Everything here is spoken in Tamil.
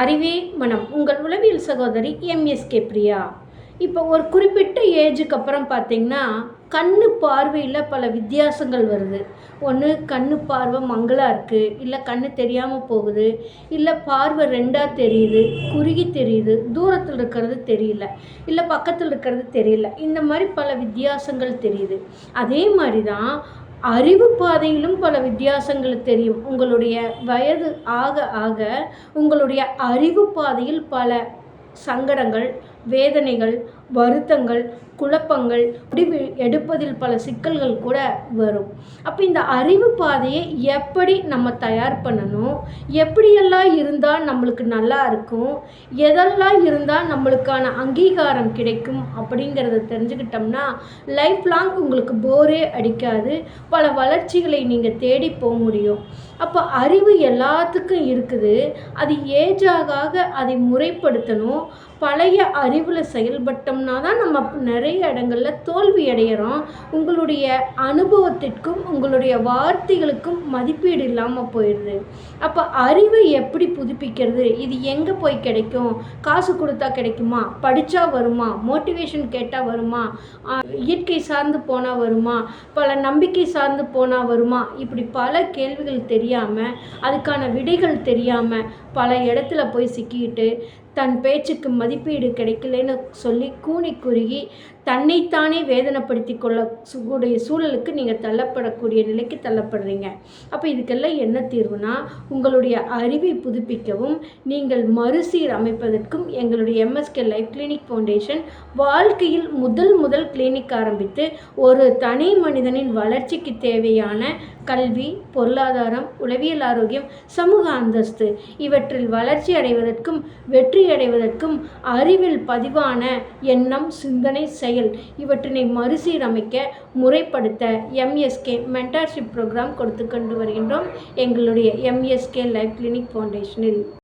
அறிவே மனம் உங்கள் உளவியல் சகோதரி எம்எஸ்கே பிரியா. இப்போ ஒரு குறிப்பிட்ட ஏஜுக்கு அப்புறம் பார்த்தீங்கன்னா கண்ணு பார்வையில் பல வித்தியாசங்கள் வருது. ஒன்று கண்ணு பார்வை மங்கலாக இருக்குது, இல்லை கண்ணு தெரியாமல் போகுது, இல்லை பார்வை ரெண்டாக தெரியுது, குறுகி தெரியுது, தூரத்தில் இருக்கிறது தெரியல, இல்லை பக்கத்தில் இருக்கிறது தெரியல. இந்த மாதிரி பல வித்தியாசங்கள் தெரியுது. அதே மாதிரி தான் அறிவு பாதையிலும் பல வித்தியாசங்கள் தெரியும். உங்களுடைய வயது ஆக ஆக உங்களுடைய அறிவு பாதையில் பல சங்கடங்கள், வேதனைகள், வருத்தங்கள், குழப்பங்கள், முடிவு எடுப்பதில் பல சிக்கல்கள் கூட வரும். அப்போ இந்த அறிவு பாதையை எப்படி நம்ம தயார் பண்ணணும், எப்படியெல்லாம் இருந்தால் நம்மளுக்கு நல்லா இருக்கும், எதெல்லாம் இருந்தால் நம்மளுக்கான அங்கீகாரம் கிடைக்கும் அப்படிங்கிறத தெரிஞ்சுக்கிட்டோம்னா லைஃப் லாங் உங்களுக்கு போரே அடிக்காது. பல வளர்ச்சிகளை நீங்கள் தேடி போக முடியும். அப்போ அறிவு எல்லாத்துக்கும் இருக்குது. அது ஏஜாக அதை முறைப்படுத்தணும். பழைய அறிவில் செயல்பட்டோம்னா தான் நம்ம நிறைய இடங்களில் தோல்வி அடைகிறோம். உங்களுடைய அனுபவத்திற்கும் உங்களுடைய வார்த்தைகளுக்கும் மதிப்பீடு இல்லாமல் போயிடுது. அப்போ அறிவை எப்படி புதுப்பிக்கிறது? இது எங்கே போய் கிடைக்கும்? காசு கொடுத்தா கிடைக்குமா? படித்தா வருமா? மோட்டிவேஷன் கேட்டால் வருமா? இயற்கை சார்ந்து போனால் வருமா? பல நம்பிக்கை சார்ந்து போனால் வருமா? இப்படி பல கேள்விகள் தெரியாமல், அதுக்கான விடைகள் தெரியாமல் பல இடத்துல போய் சிக்கிட்டு தன் பேச்சுக்கு மதிப்பீடு கிடைக்கலன்னு சொல்லி கூனி குறுகி தன்னைத்தானே வேதனைப்படுத்தி கொள்ளக்கூடிய சூழலுக்கு நீங்கள் தள்ளப்படக்கூடிய நிலைக்கு தள்ளப்படுறீங்க. அப்போ இதுக்கெல்லாம் என்ன தீர்வுனா, உங்களுடைய அறிவை புதுப்பிக்கவும் நீங்கள் மறுசீரமைப்பதற்கும் எங்களுடைய எம்எஸ்கே லைஃப் கிளினிக் ஃபவுண்டேஷன் வாழ்க்கையில் முதல் கிளினிக் ஆரம்பித்து ஒரு தனி மனிதனின் வளர்ச்சிக்கு தேவையான கல்வி, பொருளாதாரம், உளவியல் ஆரோக்கியம், சமூக அந்தஸ்து இவற்றில் வளர்ச்சி அடைவதற்கும் வெற்றி அடைவதற்கும் அறிவில் பதிவான எண்ணம், சிந்தனை, செயல் இவற்றினை மறுசீரமைக்க முறைப்படுத்த எம்எஸ்கே மென்டார்ஷிப் ப்ரோக்ராம் கொடுத்து கொண்டு வருகின்றோம் எங்களுடைய எம்எஸ்கே லைஃப் கிளினிக் ஃபவுண்டேஷனில்.